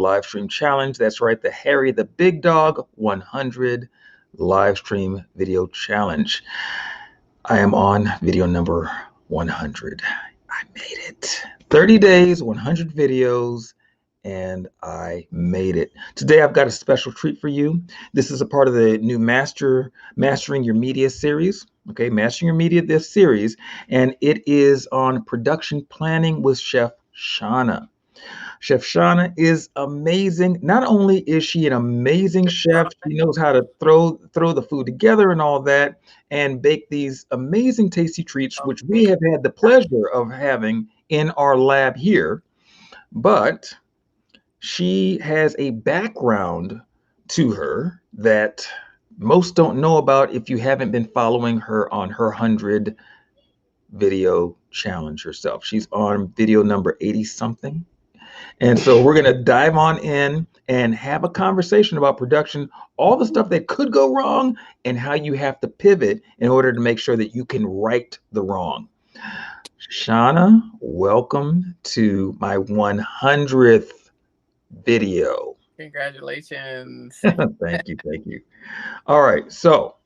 live stream challenge. That's right, the Harry the Big Dog 100 live stream video challenge. I am on video number 100. I made it. 30 days, 100 videos, and I made it. Today I've got a special treat for you. This is a part of the new Mastering Your Media series. Okay, Mastering Your Media, this series, and it is on production planning with Chef Sjana. Chef Sjana is amazing. Not only is she an amazing chef, she knows how to throw the food together and all that, and bake these amazing tasty treats, which we have had the pleasure of having in our lab here. But she has a background to her that most don't know about if you haven't been following her on her 100 video challenge herself. She's on video number 80 something. And so we're going to dive on in and have a conversation about production, all the stuff that could go wrong, and how you have to pivot in order to make sure that you can right the wrong. Sjana, welcome to my 100th video. Congratulations. Thank you. Thank you. All right. So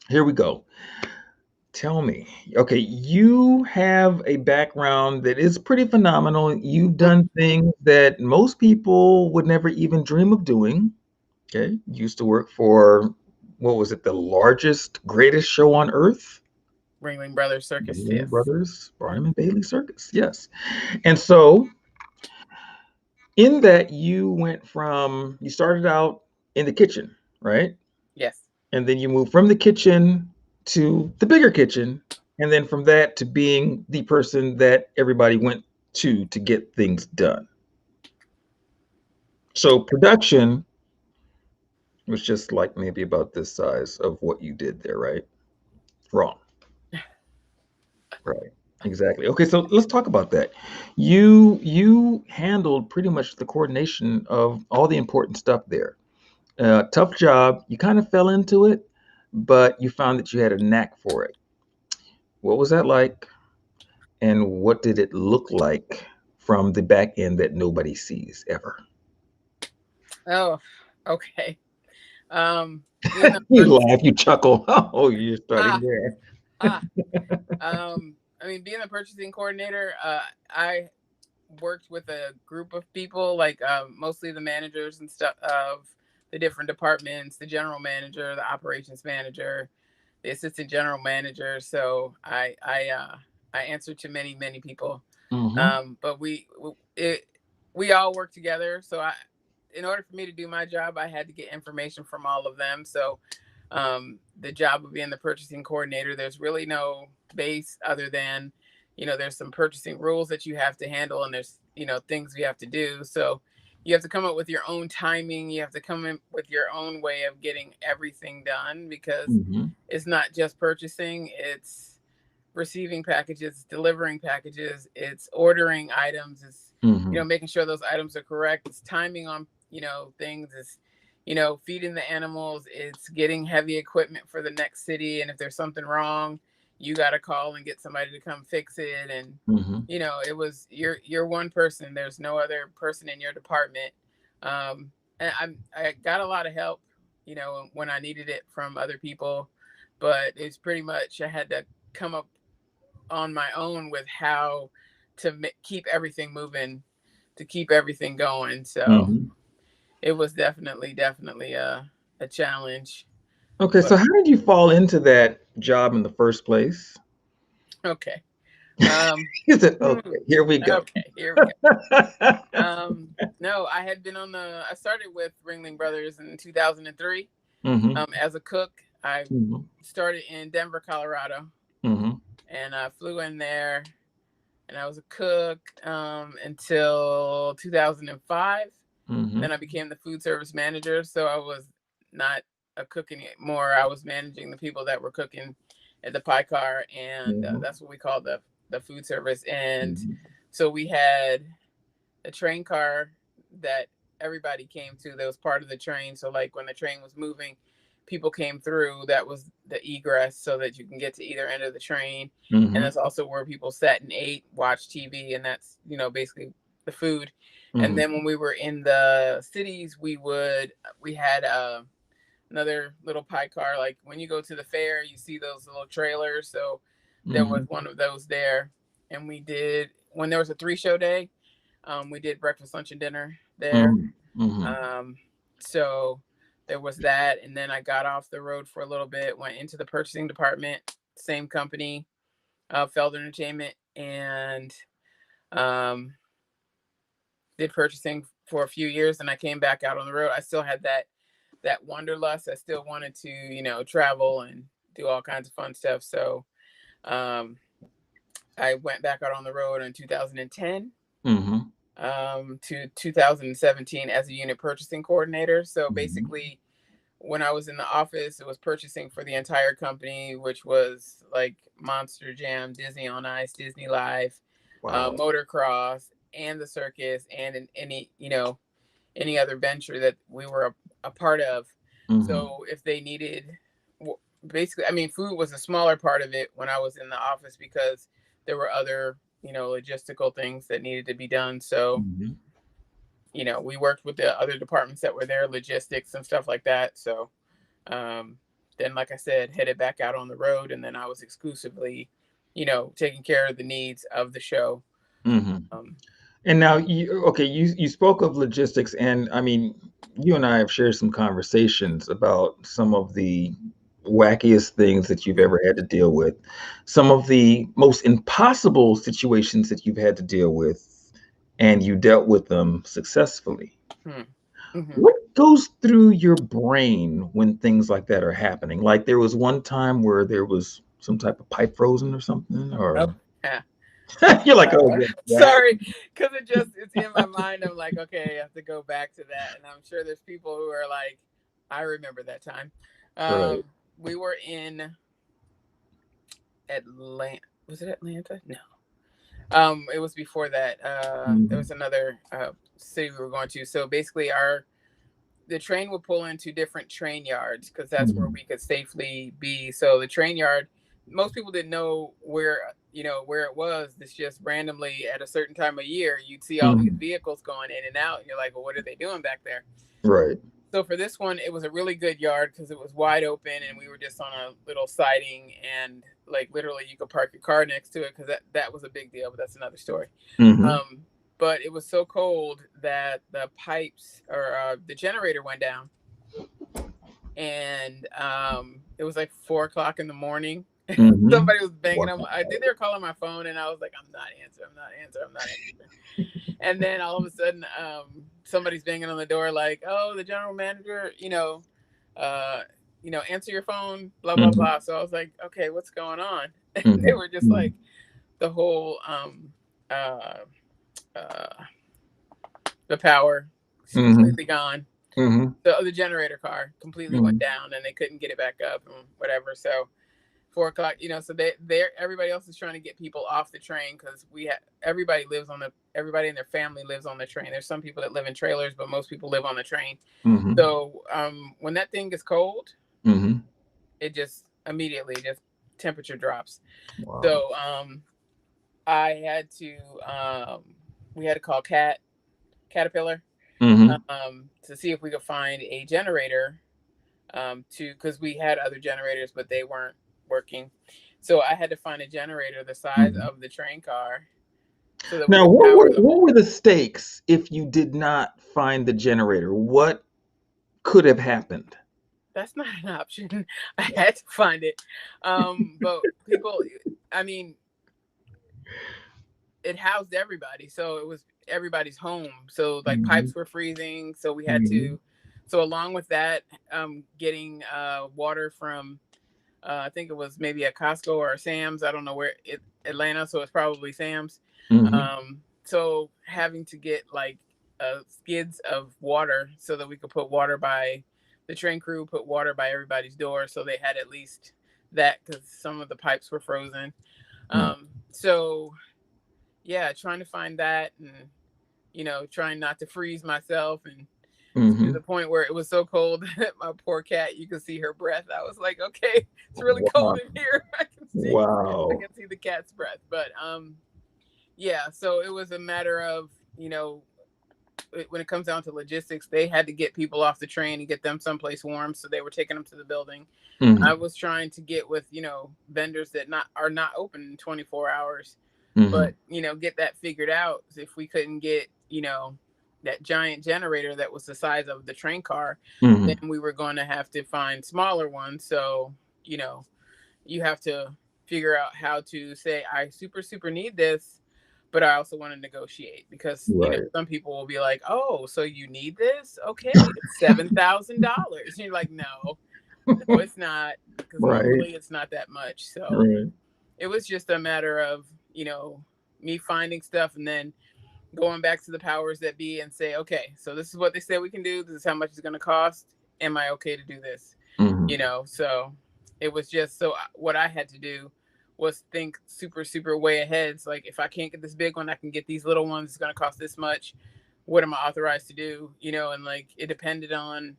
here we go. Tell me, okay, you have a background that is pretty phenomenal. You've done things that most people would never even dream of doing. Okay, used to work for, what was it, the largest, greatest show on earth? Ringling Brothers Circus, Ringling yes. Brothers, Barnum and Bailey Circus, yes. And so, in that, you started out in the kitchen, right? Yes. And then you move from the kitchen to the bigger kitchen, and then from that to being the person that everybody went to get things done. So production was just like maybe about this size of what you did there, right? Wrong. Right. Exactly. Okay, so let's talk about that. You handled pretty much the coordination of all the important stuff there. Tough job. You kind of fell into it, but you found that you had a knack for it. What was that like? And what did it look like from the back end that nobody sees ever? Oh, okay. Being the You purchasing, laugh, you chuckle. Oh, you're starting ah, there. ah. I mean, being the purchasing coordinator, I worked with a group of people, like mostly the managers and stuff of the different departments, the general manager, the operations manager, the assistant general manager. So I answered to many people. Hmm. But we all work together. So in order for me to do my job, I had to get information from all of them. So the job of being the purchasing coordinator, there's really no base other than, there's some purchasing rules that you have to handle, and there's, things you have to do. So you have to come up with your own timing. You have to come in with your own way of getting everything done, because Hmm. it's not just purchasing, it's receiving packages, delivering packages, it's ordering items, it's, Hmm. making sure those items are correct, it's timing on, things, it's, feeding the animals, it's getting heavy equipment for the next city. And if there's something wrong, you got to call and get somebody to come fix it. And, Hmm. it was, you're one person, there's no other person in your department. And I got a lot of help, when I needed it from other people, but it's pretty much, I had to come up on my own with how to keep everything moving, to keep everything going. So Hmm. it was definitely a challenge. Okay, But so how did you fall into that job in the first place? okay. Um, Is it hmm, okay? Here we go. okay, here we go. No, I started with Ringling Brothers in 2003 Hmm. as a cook. I Hmm. started in Denver, Colorado, Hmm. and I flew in there, and I was a cook until 2005. And Hmm. then I became the food service manager. So I was not a cook anymore. I was managing the people that were cooking at the pie car, and Hmm. that's what we call the food service. And Hmm. so we had a train car that everybody came to. That was part of the train. So like when the train was moving, people came through. That was the egress, so that you can get to either end of the train. And Hmm. that's also where people sat and ate, watched TV, and that's basically the food. And Mm-hmm. then when we were in the cities, we had another little pie car. Like when you go to the fair, you see those little trailers. So there was Mm-hmm. one of those there, and we did when there was a 3 show day. We did breakfast, lunch, and dinner there. Mm-hmm. Um, so there was that, and then I got off the road for a little bit, went into the purchasing department, same company, Feld Entertainment, and um, did purchasing for a few years. And I came back out on the road. I still had that wanderlust. I still wanted to, travel and do all kinds of fun stuff. So um, I went back out on the road in 2010 Mm-hmm. to 2017 as a unit purchasing coordinator. So Mm-hmm. basically, when I was in the office, it was purchasing for the entire company, which was like Monster Jam, Disney on Ice, Disney Live, Wow. motocross, and the circus, and in any other venture that we were a part of. Mm-hmm. So if they needed, basically, I mean, food was a smaller part of it when I was in the office because there were other, logistical things that needed to be done. So, Mm-hmm. we worked with the other departments that were there, logistics and stuff like that. So, um, then, like I said, headed back out on the road, and then I was exclusively, taking care of the needs of the show. Mm-hmm. Um, And now you spoke of logistics, and I mean, you and I have shared some conversations about some of the wackiest things that you've ever had to deal with, some of the most impossible situations that you've had to deal with, and you dealt with them successfully. hmm, hmm. What goes through your brain when things like that are happening? Like there was one time where there was some type of pipe frozen or something, Oh, or yeah. you're like, oh yeah, that. Sorry, because it's in my mind. I'm like, okay, I have to go back to that, and I'm sure there's people who are like, I remember that time. Right. We were in Atlanta. Was it Atlanta? No. It was before that. There Mm-hmm. was another city we were going to. So basically, the train would pull into different train yards because that's where Mm-hmm. we could safely be. So the train yard, most people didn't know where it was. It's just randomly at a certain time of year, you'd see all these Mm-hmm. vehicles going in and out, and you're like, well, what are they doing back there? Right. So for this one, it was a really good yard because it was wide open, and we were just on a little siding, and like literally you could park your car next to it because that was a big deal. But that's another story. Mm-hmm. Um, but it was so cold that the pipes or the generator went down, and it was like 4 o'clock in the morning. Mm-hmm. Somebody was banging Wow. on. I think they were calling my phone, and I was like, "I'm not answering. I'm not answering. I'm not answering." And then all of a sudden, somebody's banging on the door, like, "Oh, the general manager, uh, answer your phone, blah blah Mm-hmm. blah." So I was like, "Okay, what's going on?" And they Mm-hmm. were just like, the whole uh, uh, the power is Mm-hmm. completely gone. Mm-hmm. The generator car completely went Mm-hmm. down, and they couldn't get it back up and whatever. So 4 o'clock, so everybody else is trying to get people off the train because everybody and their family lives on the train. There's some people that live in trailers, but most people live on the train. Mm-hmm. So when that thing gets cold, Mm-hmm. it just immediately just temperature drops. Wow. So I had to we had to call Caterpillar Mm-hmm. to see if we could find a generator to because we had other generators, but they weren't working. So I had to find a generator the size Mm-hmm. of the train car so that we Now, could what power were the what whole. were the stakes if you did not find the generator? What could have happened? That's not an option. I had to find it. But people, I mean, it housed everybody, so it was everybody's home. So like Mm-hmm. pipes were freezing, so we had Mm-hmm. to. So along with that, getting water from I think it was maybe a Costco or a Sam's. I don't know where Atlanta, so it's probably Sam's. Mm-hmm. So having to get like skids of water so that we could put water by the train crew, put water by everybody's door, so they had at least that because some of the pipes were frozen. Wow. So yeah, trying to find that and trying not to freeze myself and to Mm-hmm. the point where it was so cold that my poor cat, you could see her breath. I was like, okay, it's really cold Wow. in here. I Wow. can see the cat's breath. But yeah, so it was a matter of, when it comes down to logistics, they had to get people off the train and get them someplace warm, so they were taking them to the building. I Mm-hmm. was trying to get with vendors that are not open in 24 hours, Mm-hmm. but get that figured out. If we couldn't get that giant generator that was the size of the train car, then Mm-hmm. we were going to have to find smaller ones. So you know you have to figure out how to say, I super need this, but I also want to negotiate, because Right. some people will be like, oh, so you need this, okay, it's $7,000. You're like, no, no, it's not, because Right. normally it's not that much. So Right. it was just a matter of me finding stuff, and then going back to the powers that be and say, okay, so this is what they said we can do, this is how much it's going to cost, am I okay to do this? Mm-hmm. So it was just, so what I had to do was think super way ahead. It's like, if I can't get this big one, I can get these little ones, it's going to cost this much, what am I authorized to do? And like, it depended on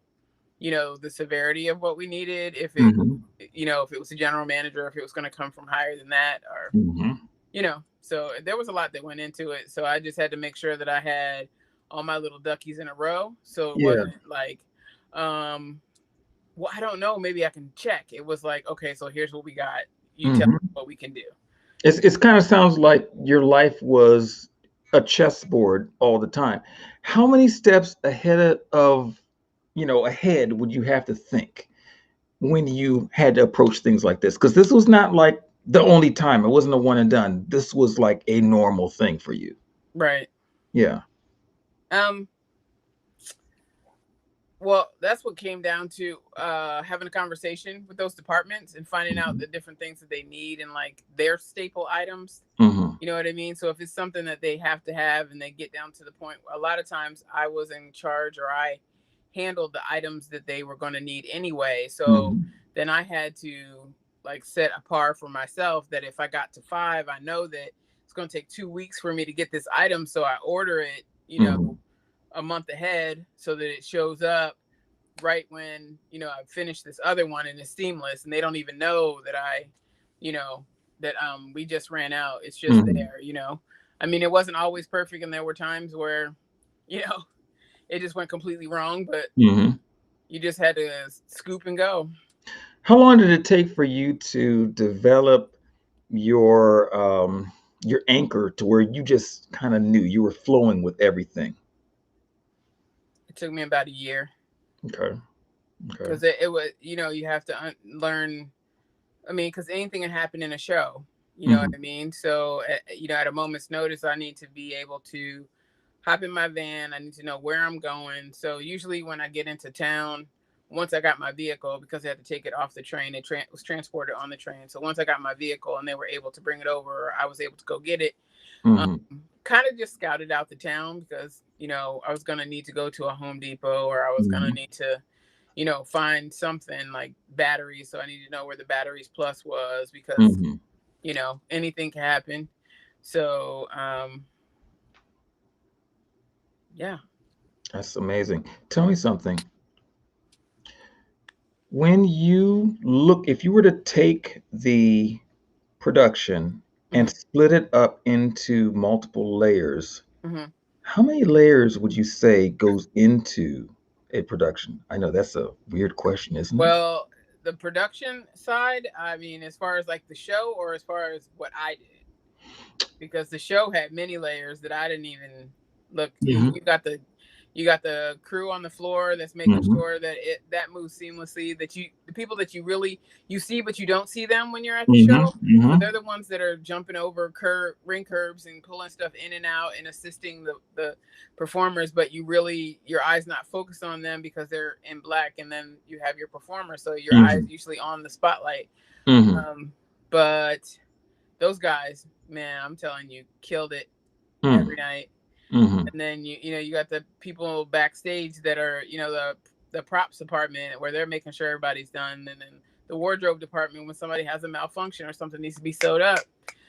the severity of what we needed, if it Mm-hmm. if it was a general manager, if it was going to come from higher than that, or Mm-hmm. so there was a lot that went into it. So I just had to make sure that I had all my little duckies in a row, so it Yeah. wasn't like, um well, I don't know, maybe I can check. It was like, okay, so here's what we got, you tell me Mm-hmm. what we can do. It's kind of sounds like your life was a chessboard all the time. How many steps ahead would you have to think when you had to approach things like this? Because this was not like the only time. It wasn't a one and done. This was like a normal thing for you. Right. Yeah. um Well, that's what came down to having a conversation with those departments and finding out Mm-hmm. the different things that they need and like their staple items. Mm-hmm. You know what I mean? So if it's something that they have to have and they get down to the point, a lot of times I was in charge, or I handled the items that they were going to need anyway. So Mm-hmm. then I had to like set a par for myself that if I got to 5, I know that it's going to take 2 weeks for me to get this item. So I order it, Mm-hmm. a month ahead, so that it shows up right when I've finished this other one and it's seamless, and they don't even know that you know that we just ran out. It's just Mm-hmm. there. I mean, it wasn't always perfect, and there were times where you know it just went completely wrong, but Mm-hmm. you just had to scoop and go. How long did it take for you to develop your anchor to where you just kind of knew you were flowing with everything? It took me about a year, Okay. Okay. because it was, you have to learn. I mean, because anything can happen in a show. You know what Mm-hmm. I mean? So, at a moment's notice, I need to be able to hop in my van. I need to know where I'm going. So, usually when I get into town, once I got my vehicle, because I had to take it off the train, it was transported on the train. So, once I got my vehicle and they were able to bring it over, I was able to go get it. Um, Mm-hmm. kind of just scouted out the town, because, I was going to need to go to a Home Depot, or I was going to Mm-hmm. need to find something like batteries. So I need to know where the batteries plus was, because, Mm-hmm. anything can happen. So, yeah. That's amazing. Tell me something. When you look, if you were to take the production and Hmm. split it up into multiple layers, Hmm. how many layers would you say goes into a production? I know that's a weird question, isn't it? Well, the production side, I mean, as far as like the show, or as far as what I did, because the show had many layers that I didn't even look. Mm-hmm. You got the crew on the floor that's making Mm-hmm. sure that that moves seamlessly. That the people that you really you see, but you don't see them when you're at the Mm-hmm. show. So Mm-hmm. they're the ones that are jumping over ring curbs and pulling stuff in and out and assisting the performers. But your eyes not focused on them, because they're in black, and then you have your performer, so your eyes Mm-hmm. usually on the spotlight. Mm-hmm. But those guys, man, I'm telling you, killed it Mm-hmm. every night. Mm-hmm. And then you got the people backstage that are the props department, where they're making sure everybody's done, and then the wardrobe department when somebody has a malfunction or something needs to be sewed up.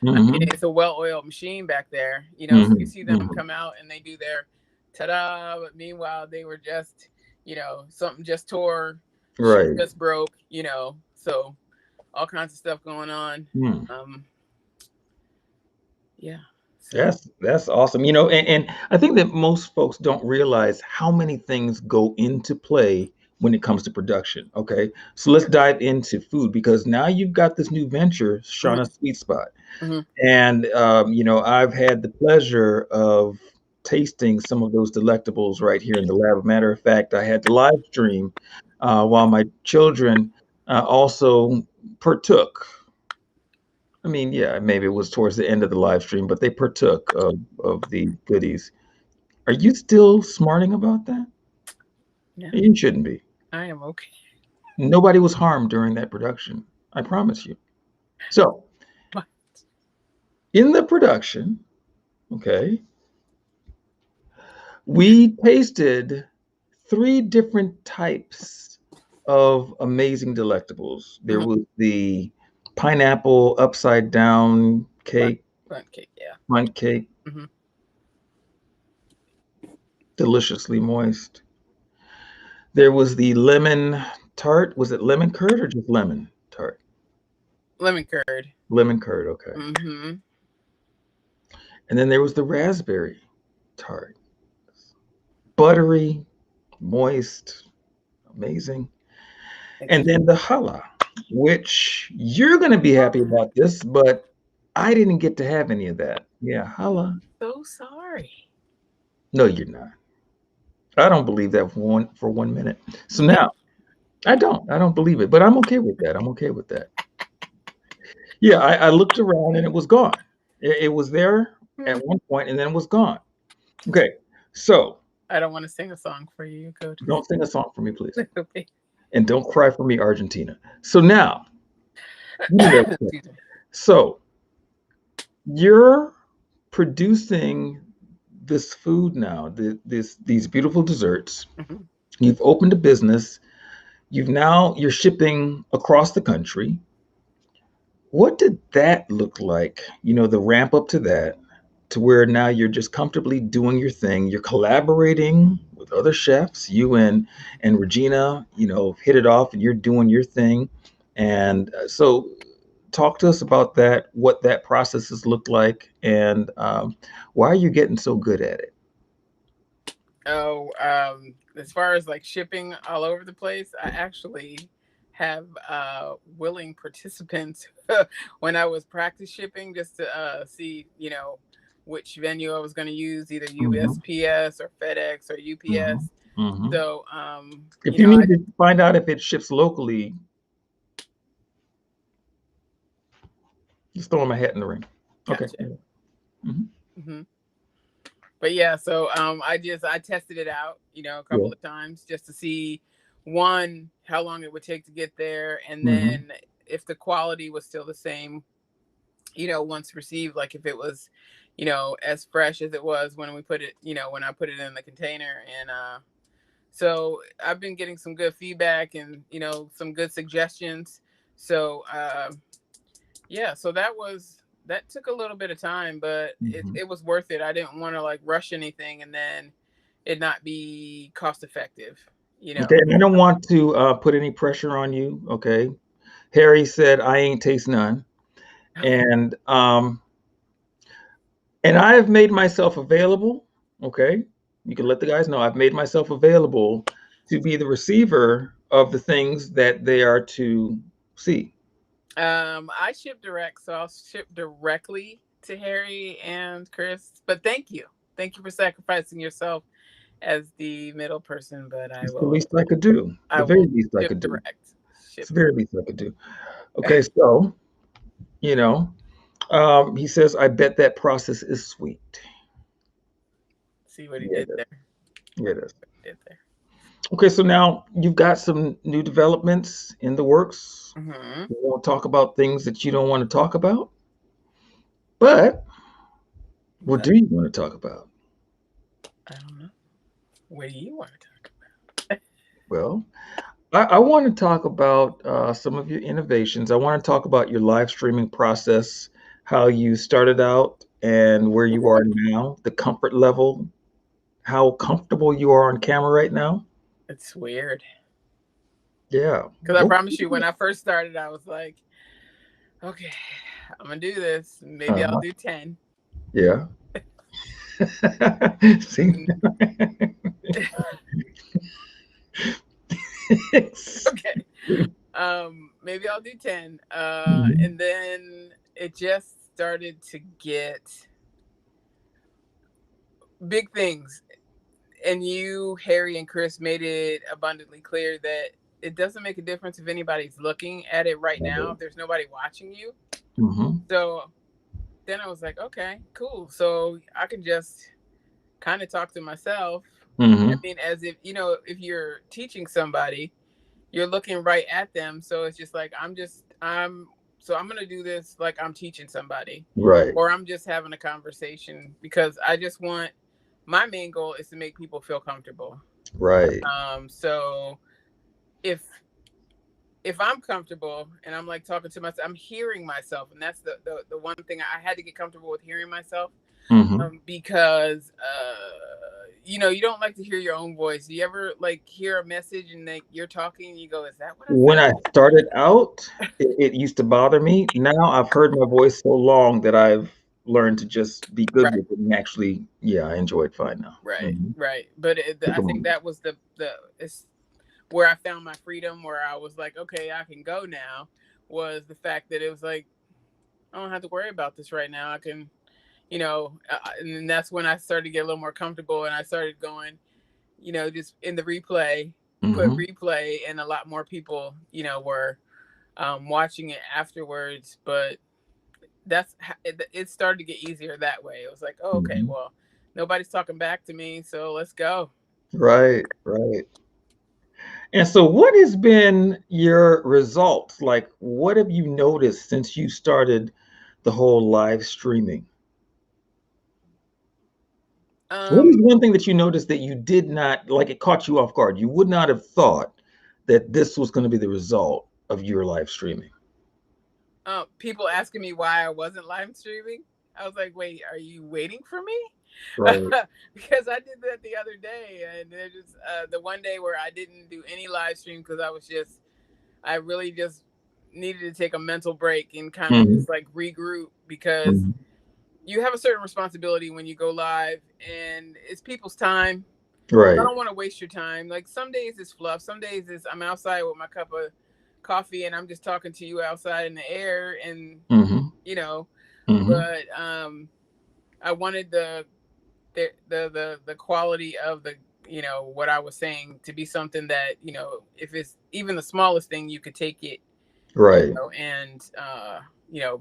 I mean, Mm-hmm. it's a well-oiled machine back there. So you Mm-hmm. see them Mm-hmm. come out and they do their ta-da, but meanwhile they were just something just tore, shoe Right. just broke, so all kinds of stuff going on. Mm. um yeah. So That's awesome. And I think that most folks don't realize how many things go into play when it comes to production. Okay, so let's dive into food because now you've got this new venture, mhm, Shauna Sweet Spot, mhm. and I've had the pleasure of tasting some of those delectables right here in the lab. Matter of fact, I had the live stream while my children also partook. I mean, yeah, maybe it was towards the end of the live stream, but they partook of the goodies. Are you still smarting about that? Yeah, You shouldn't be. I am okay. Nobody was harmed during that production. I promise you. So, But in the production, okay, we tasted three different types of amazing delectables. There mhm, was the pineapple upside down fun, cake, fun cake. Yeah. fun cake, Hmm. deliciously moist. There was the lemon tart. Was it lemon curd or just lemon tart? Lemon curd. Lemon curd, okay. Hmm. And then there was the raspberry tart. Buttery, moist, amazing. And then the challah, which you're going to be happy about this, but I didn't get to have any of that. Yeah, challah. So sorry. No, you're not. I don't believe that for one minute. So now I don't believe it, but I'm okay with that. I'm okay with that. Yeah, I looked around and it was gone. It was there at Mm. one point and then it was gone. Okay, so I don't want to sing a song for you. Go to don't sing a song for me, please, okay. and don't cry for me, Argentina. So now, give me that. Excuse me. So you're producing this food now, these beautiful desserts. Hmm. You've opened a business. You're shipping across the country. What did that look like? The ramp up to that, to where now you're just comfortably doing your thing. You're collaborating with other chefs. You and Regina, hit it off, and you're doing your thing. And so, talk to us about that. What that process has looked like, and why are you getting so good at it? Oh, as far as like shipping all over the place, I actually have willing participants when I was practice shipping just to see, which venue I was going to use, either Hmm. USPS or FedEx or Hmm. UPS. Hmm. So, If you need to find out if it ships locally, just throw them a hat in the ring. Okay. gotcha. Hmm. Hmm. But yeah, so I tested it out, a Yeah. couple of times just to see one how long it would take to get there, and Hmm. then if the quality was still the same, once received, like if it was, as fresh as it was when we put it, when I put it in the container. And so I've been getting some good feedback and, some good suggestions. So yeah, so that took a little bit of time, but it, Hmm. it was worth it. I didn't want to like rush anything and then it not be cost effective, you Okay. know. And I don't want to put any pressure on you. Okay. Harry said, "I ain't taste none," Okay. and I have made myself available. Okay. You can let the guys know I've made myself available to be the receiver of the things that they are to see. I ship direct, so I'll ship directly to Harry and Chris. But thank you for sacrificing yourself as the middle person. But It's the least I could do. I The very will least I ship could do. direct, It's ship the very direct. least I could do. Okay. So, you know, he says, "I bet that process is sweet." See what he Yeah, did it is. there. Yeah, it is. Did there. Okay, so now you've got some new developments in the works. Hmm. We won't talk about things that you don't want to talk about, but what But do you want to talk about? I don't know. What do you want to talk about? Well, I want to talk about some of your innovations. I want to talk about your live streaming process, how you started out and where you are now, the comfort level, how comfortable you are on camera right now. It's weird. Yeah. Because I Okay. promise you, when I first started, I was like, okay, I'm gonna do this. Maybe I'll Uh-huh. do 10. Yeah. See? Mm, okay. Maybe I'll do 10. Mhm. And then it just started to get big things. And you, Harry, and Chris made it abundantly clear that it doesn't make a difference if anybody's looking at it right now, Right. if there's nobody watching you. Mhm. So then I was like, okay, cool. So I can just kind of talk to myself. I Mhm. mean, as if, if you're teaching somebody, you're looking right at them. So it's just like, so I'm going to do this like I'm teaching somebody, Right. or I'm just having a conversation, because I just want, my main goal is to make people feel comfortable. Right. So if I'm comfortable and I'm like talking to myself, I'm hearing myself, and that's the one thing I had to get comfortable with, hearing myself. Mhm. Because you don't like to hear your own voice. You ever like hear a message and like you're talking and you go, "Is that what I When sound I like?" started out, it used to bother me. Now I've heard my voice so long that I've learned to just be good Right, with it and actually, yeah, I enjoy it fine now. right, Mhm. right. But Took I a think moment. that was the it's where I found my freedom, where I was like, okay, I can go now. Was the fact that it was like, I don't have to worry about this right now. I can, and that's when I started to get a little more comfortable, and I started going, just in the replay, put Mhm. replay, and a lot more people, were watching it afterwards. But it started to get easier that way. It was like, oh, okay, Mhm. well, nobody's talking back to me, so let's go. Right, right. And so what has been your results? Like, what have you noticed since you started the whole live streaming? What is Um, one thing that you noticed that you did not like, it caught you off guard? You would not have thought that this was going to be the result of your live streaming. People asking me why I wasn't live streaming. I was like, wait, are you waiting for me? Right. Because I did that the other day, and there's just the one day where I didn't do any live stream because I really just needed to take a mental break and kind of Mhm. just like regroup, because Mhm. you have a certain responsibility when you go live, and it's people's time. I Right. don't want to waste your time. Like, some days it's fluff, some days it's I'm outside with my cup of coffee and I'm just talking to you outside in the air, and Mhm. you know, Mhm. but I wanted the quality of the, what I was saying to be something that, if it's even the smallest thing, you could take it, Right. and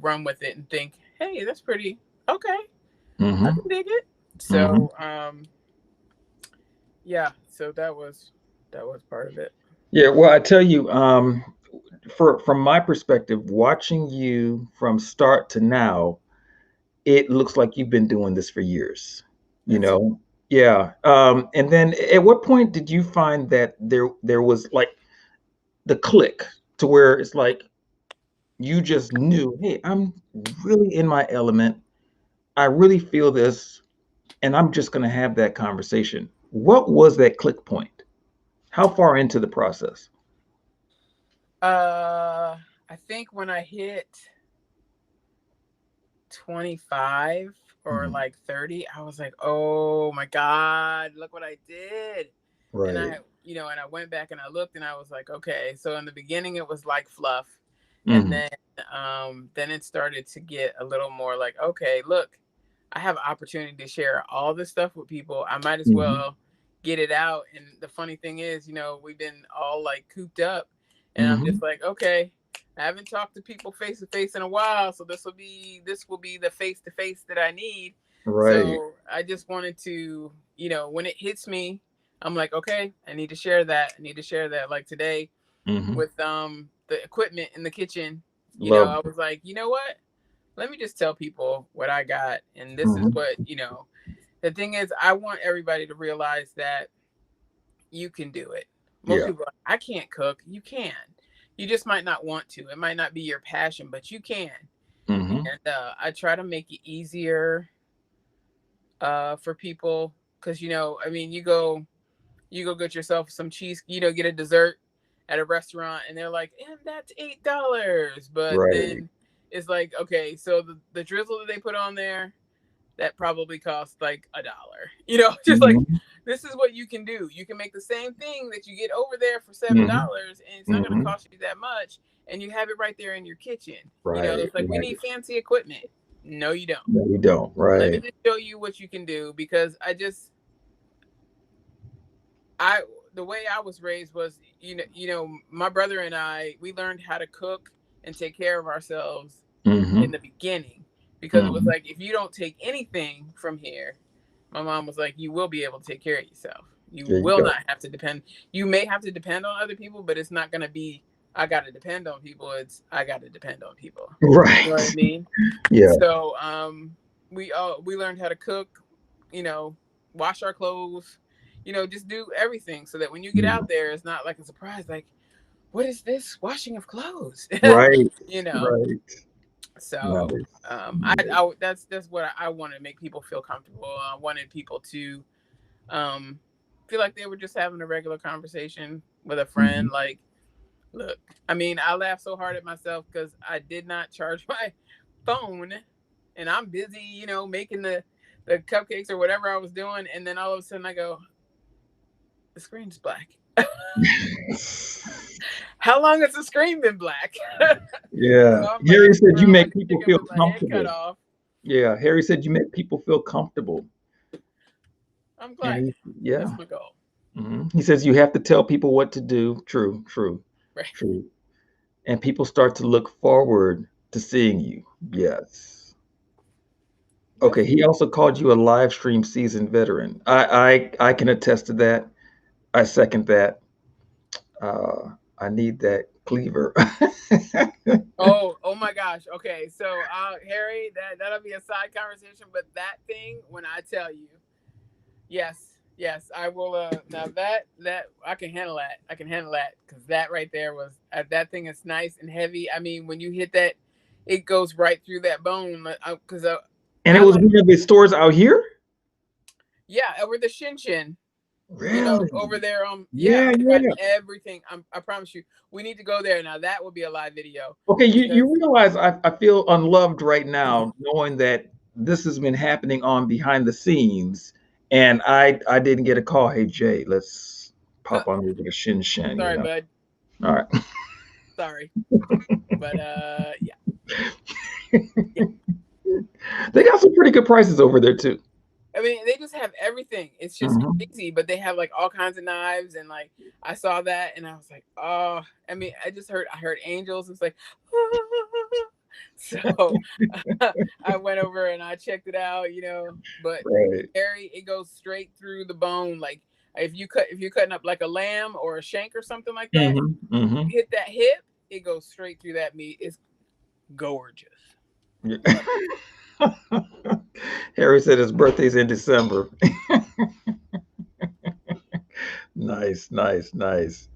run with it and think, hey, that's pretty okay. I Mhm. can dig it. Mhm. So yeah, so that was part of it. Yeah, well, I tell you, from my perspective, watching you from start to now, it looks like you've been doing this for years, you That's know? Yeah. And then at what point did you find that there was like the click to where it's like you just knew, hey, I'm really in my element. I really feel this, and I'm just going to have that conversation. What was that click point? How far into the process? I think when I hit 25 or Mhm. like 30, I was like, oh my God, look what I did. And Right. and I went back and I looked and I was like, okay. So in the beginning it was like fluff. And Mhm. then it started to get a little more like, okay, look, I have an opportunity to share all this stuff with people. I might as Mhm. well get it out. And the funny thing is, we've been all like cooped up, and I'm just Mhm. like, okay, I haven't talked to people face to face in a while, so this will be the face to face that I need. Right. So I just wanted to, when it hits me, I'm like, okay, I need to share that. I need to share that. Like today Mhm. with the equipment in the kitchen, Love I it. was like, you know what? Let me just tell people what I got, and this is Mhm. what, the thing is, I want everybody to realize that you can do it. Most Yeah. people are like, I can't cook. You can. You just might not want to. It might not be your passion, but you can. Mhm. And I try to make it easier for people, because I mean, you go get yourself some cheese, get a dessert at a restaurant, and they're like, and that's $8. But Right. then it's like, okay, so the drizzle that they put on there, that probably costs like $1. You know, just like Mhm. this is what you can do. You can make the same thing that you get over there for Mhm. $7, and it's not going to Mhm. cost you that much, and you have it right there in your kitchen. You know, Right, it's like we right. need fancy equipment. No, you don't. No, we don't. Let me Right. just show you what you can do because I the way I was raised was my brother and I we learned how to cook and take care of ourselves in Mhm. the beginning because it was Mhm. like if you don't take anything from here, my mom was like, you will be able to take care of yourself. You There you will go. not have to depend. You may have to depend on other people, but it's not going to be, I got to depend on people. It's, I got to depend on people. You know what I Right. mean? Yeah. So, we learned how to cook, you know, wash our clothes, just do everything so that when you get Mhm. out there, it's not like a surprise, like, what is this washing of clothes? Right. you know? Right. So, Nice. Nice. that's what I wanted to make people feel comfortable. I wanted people to um, feel like they were just having a regular conversation with a friend. Mhm. Like, look, I mean, I laughed so hard at myself because I did not charge my phone, and I'm busy, making the cupcakes or whatever I was doing, and then all of a sudden I go, the screen's black. How long has the screen been black? Yeah. So I'm like Harry looking said you around like make a people chicken feel with my head cut comfortable. off. Yeah. Harry said you make people feel comfortable. I'm And glad. That's yeah. my goal. He says you have to tell people what to do. True, true, Right. true. And people start to look forward to seeing you. Yes. That's Okay. He also called you a live stream seasoned veteran. I can attest to that. I second that. I need that cleaver. Oh my gosh. Okay, so Harry, that'll be a side conversation, but that thing, when I tell you, yes, yes, I will. Now that I can handle that. I can handle that because that right there was that thing is nice and heavy. I mean, when you hit that, it goes right through that bone. Because And it I was like, one of the stores out here? yeah, over the shin shin. Over Really? there. Yeah, Yeah, they got yeah. everything. I promise you, we need to go there now. That will be a live video Okay, because you realize I feel unloved right now knowing that this has been happening on behind the scenes and I didn't get a call. Hey Jay, let's pop on over to Shin Shin, you sorry, know. bud. All right. Sorry, but yeah, yeah. They got some pretty good prices over there too. I mean, they just have everything. It's just Mhm. crazy, but they have like all kinds of knives, and like I saw that, and I was like, oh. I mean, I heard angels. It's like, so I went over and I checked it out, But Right. Harry, it goes straight through the bone. Like if you're cutting up like a lamb or a shank or something like that, Mhm. Mhm. hit that hip, it goes straight through that meat. It's gorgeous. Yeah. Love it. Harry said his birthday's in December. Nice, nice, nice.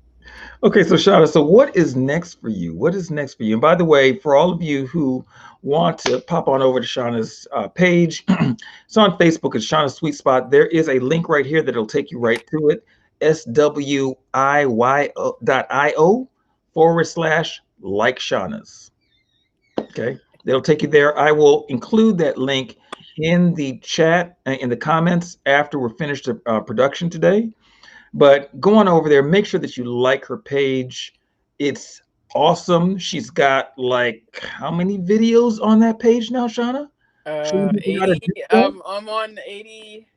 Okay, so Shana, so what is next for you? What is next for you? And by the way, for all of you who want to pop on over to Shauna's page, it's on Facebook. It's Shauna's Sweet Spot. There is a link right here that'll take you right to it. SWIYO.io / Shauna's. Okay, they'll take you there. I will include that link in the chat, in the comments after we're finished the production today. But go on over there, make sure that you like her page. It's awesome. She's got like how many videos on that page now, Shauna? Showing people how to 80. do stuff? I'm on 80.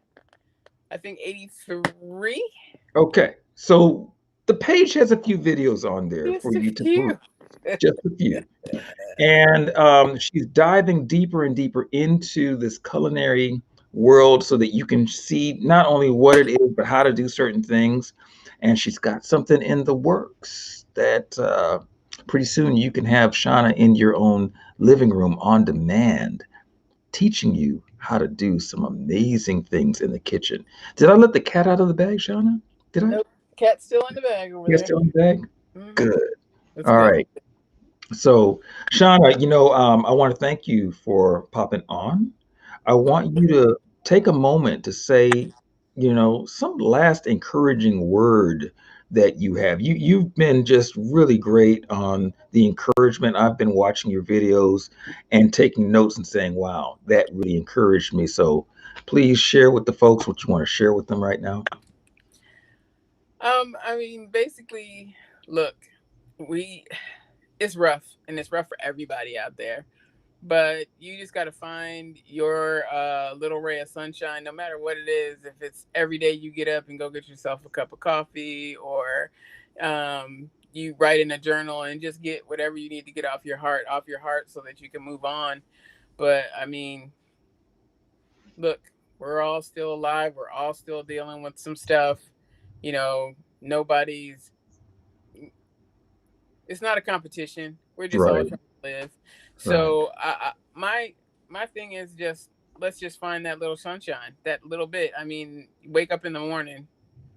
I think 83. Okay, so the page has a few videos on there for Just a you to peruse, few. just a few. And she's diving deeper and deeper into this culinary world so that you can see not only what it is, but how to do certain things. And she's got something in the works that pretty soon you can have Shauna in your own living room on demand, teaching you how to do some amazing things in the kitchen. Did I let the cat out of the bag, Shauna? Did I? Nope. Cat's still in the bag over Yes, there. still in the bag? Hmm. Good. That's All good. right. So, Shauna, I want to thank you for popping on. I want you to take a moment to say, some last encouraging word that you have. You've been just really great on the encouragement. I've been watching your videos and taking notes and saying, "Wow, that really encouraged me." So please share with the folks what you want to share with them right now. I mean, basically, look, we it's rough and it's rough for everybody out there. But you just got to find your little ray of sunshine, no matter what it is. If it's every day you get up and go get yourself a cup of coffee, or you write in a journal and just get whatever you need to get off your heart, so that you can move on. But I mean, look, we're all still alive. We're all still dealing with some stuff. You know, nobody's. It's not a competition. We're just all Right, trying to live. right. So my thing is just, let's just find that little sunshine, that little bit. I mean, wake up in the morning.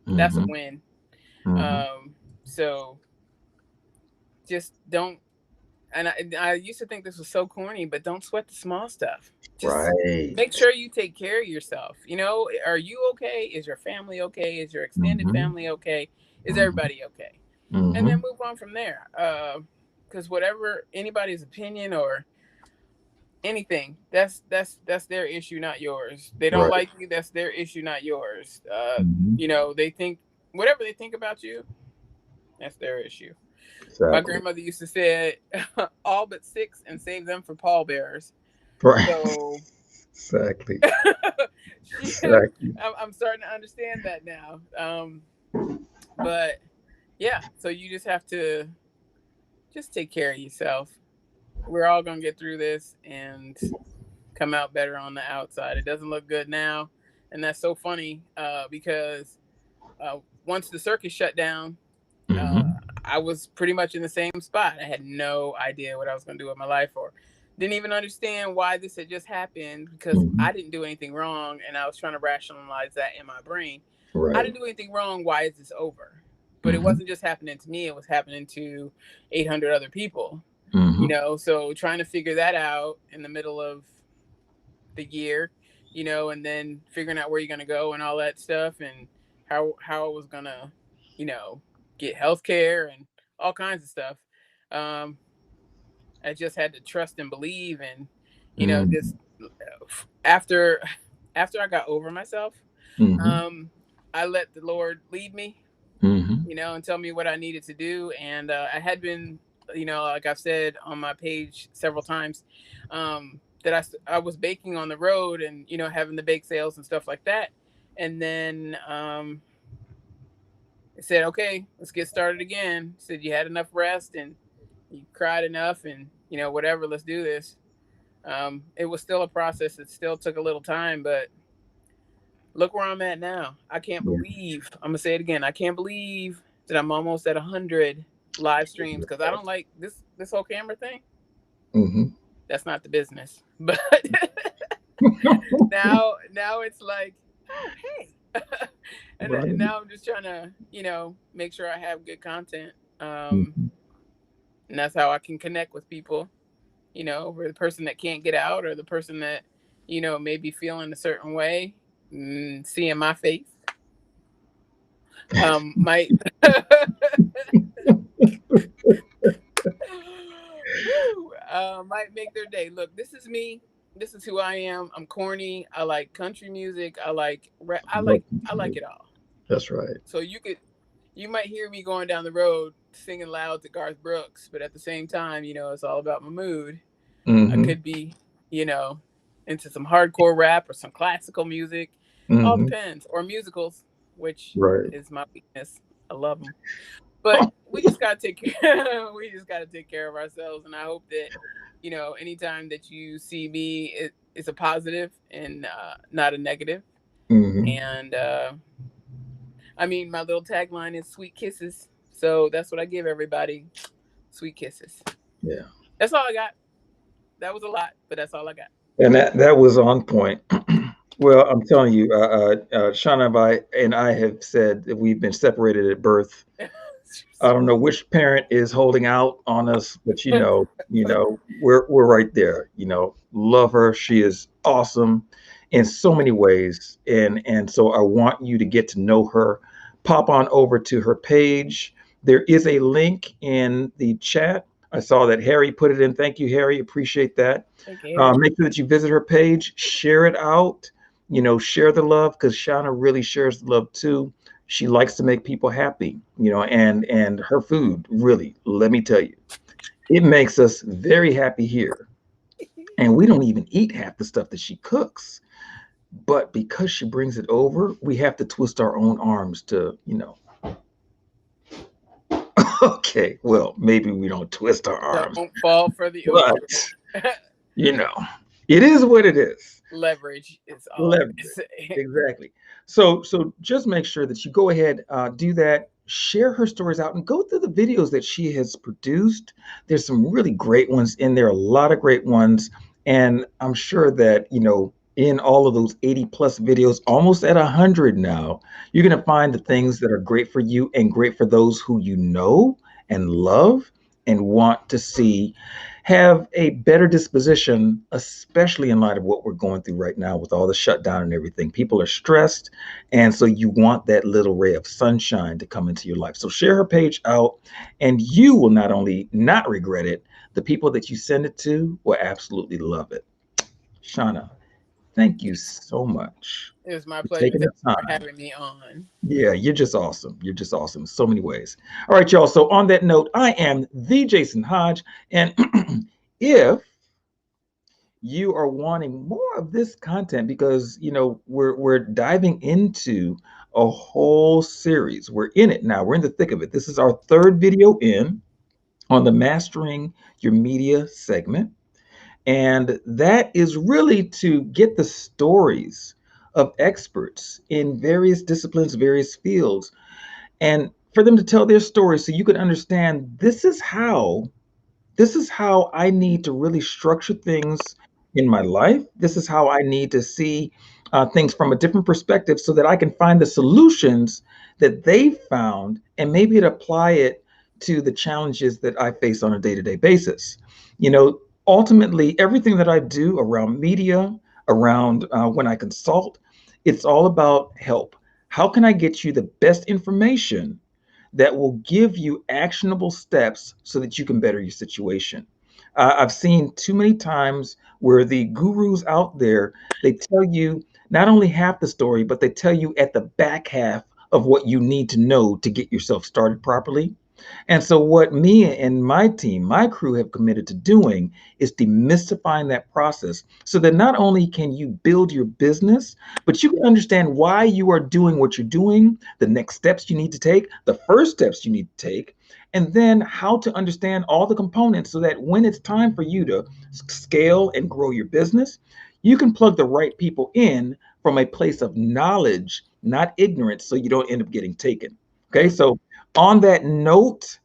That's a Mm-hmm. win. Mm-hmm. So just don't. And I used to think this was so corny, but don't sweat the small stuff. Just Right. make sure you take care of yourself. You know, are you okay? Is your family okay? Is your extended Mm-hmm. family okay? Is Mm-hmm. everybody okay? And then Mm-hmm. move on from there. Because whatever anybody's opinion or anything, that's their issue, not yours. They don't Right. like you, that's their issue, not yours. Mm-hmm. You know, they think whatever they think about you, that's their issue. My Exactly. grandmother used to say, all but six and save them for pallbearers. Right. So Exactly. she, Exactly. I'm starting to understand that now. But yeah, so you just have to just take care of yourself. We're all gonna get through this and come out better on the outside. It doesn't look good now, and that's so funny because once the circus shut down, uh, Mm-hmm. I was pretty much in the same spot. I had no idea what I was going to do with my life, or didn't even understand why this had just happened, because Mm-hmm. I didn't do anything wrong, and I was trying to rationalize that in my brain. I Right. didn't do anything wrong. Why is this over? But it Mm-hmm. wasn't just happening to me; it was happening to 800 other people. You Mm-hmm. know, so trying to figure that out in the middle of the year, you know, and then figuring out where you're gonna go and all that stuff, and how I was gonna, you know, get health care and all kinds of stuff. Um, I just had to trust and believe, and you know, Mm-hmm. just after after I got over myself, Mm-hmm. um, I let the Lord lead me, Mm-hmm. you know, and tell me what I needed to do. And I had been, you know, like I've said on my page several times, that I was baking on the road, and, you know, having the bake sales and stuff like that. And then it said, okay, let's get started again. It said you had enough rest and you cried enough, and, you know, whatever, let's do this. It was still a process. It still took a little time, but look where I'm at now. I can't Yeah. believe, I'm gonna say it again. I can't believe that I'm almost at 100 live streams, because I don't like this whole camera thing. Mm-hmm. That's not the business. But now it's like, oh hey, and Right. now I'm just trying to, you know, make sure I have good content. Mm-hmm. And that's how I can connect with people. You know, or the person that can't get out, or the person that, you know, may be feeling a certain way, seeing my face, might woo, might make their day. Look, this is me. This is who I am. I'm corny. I like country music. I like it all. That's right. So you might hear me going down the road singing loud to Garth Brooks, but at the same time, you know, it's all about my mood. I Mm-hmm. could be, you know, into some hardcore rap or some classical music. All Mm-hmm. depends. Or musicals, which Right. is my weakness. I love them. But we just gotta take care. We just gotta take care of ourselves, and I hope that, you know, anytime that you see me, it's a positive and not a negative. Mm-hmm. And I mean, my little tagline is "sweet kisses," so that's what I give everybody: sweet kisses. Yeah. That's all I got. That was a lot, but that's all I got. And that was on point. Well, I'm telling you, Shauna and I have said that we've been separated at birth. I don't know which parent is holding out on us, but we're right there. Love her. She is awesome in so many ways, and so I want you to get to know her pop on over to her page. There is a link in the chat. I saw that Harry put it in. Thank you, Harry. Appreciate that. Thank you. Make sure that you visit her page, share it out, share the love, because Shauna really shares the love too. She likes to make people happy, and her food really, let me tell you, it makes us very happy here. And we don't even eat half the stuff that she cooks. But because she brings it over, we have to twist our own arms to. Okay, well, maybe we don't twist our arms, Don't fall for the but oops. you know, it is what it is. Leverage is all I Leverage. can say. Exactly. So just make sure that you go ahead, do that, share her stories out, and go through the videos that she has produced. There's some really great ones in there, a lot of great ones, and I'm sure that in all of those 80 plus videos, almost at 100 now, you're going to find the things that are great for you and great for those who you know and love and want to see have a better disposition, especially in light of what we're going through right now with all the shutdown and everything. People are stressed. And so you want that little ray of sunshine to come into your life. So share her page out, and you will not only not regret it, the people that you send it to will absolutely love it. Shauna, thank you so much It was my for pleasure. taking Thank the you for time. having me on. Yeah, you're just awesome. You're just awesome in so many ways. All right, y'all. So on that note, I am the Jason Hodge. And if you are wanting more of this content, because we're diving into a whole series. We're in it now. We're in the thick of it. This is our third video in on the Mastering Your Media segment. And that is really to get the stories of experts in various disciplines, various fields, and for them to tell their stories so you can understand this is how I need to really structure things in my life. This is how I need to see things from a different perspective so that I can find the solutions that they found and maybe apply it to the challenges that I face on a day to day basis. Ultimately, everything that I do around media, around when I consult, it's all about help. How can I get you the best information that will give you actionable steps so that you can better your situation? I've seen too many times where the gurus out there, they tell you not only half the story, but they tell you at the back half of what you need to know to get yourself started properly. And so, what me and my team, my crew have committed to doing is demystifying that process so that not only can you build your business, but you can understand why you are doing what you're doing, the next steps you need to take, the first steps you need to take, and then how to understand all the components so that when it's time for you to scale and grow your business, you can plug the right people in from a place of knowledge, not ignorance, so you don't end up getting taken. Okay, Mm. so on that note,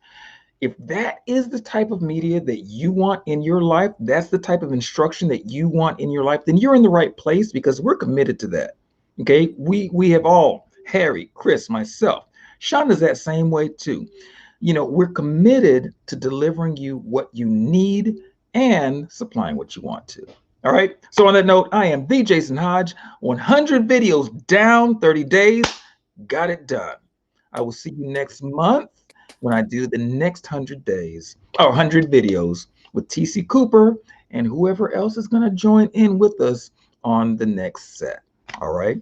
if that is the type of media that you want in your life, that's the type of instruction that you want in your life, then you're in the right place because we're committed to that. Okay, we have all, Harry, Chris, myself, Shonda's that same way too. We're committed to delivering you what you need and supplying what you want to. All right. So on that note, I am the Jason Hodge. 100 videos down, 30 days, got it done. I will see you next month when I do the next 100 days or 100 videos with TC Cooper and whoever else is going to join in with us on the next set. All right.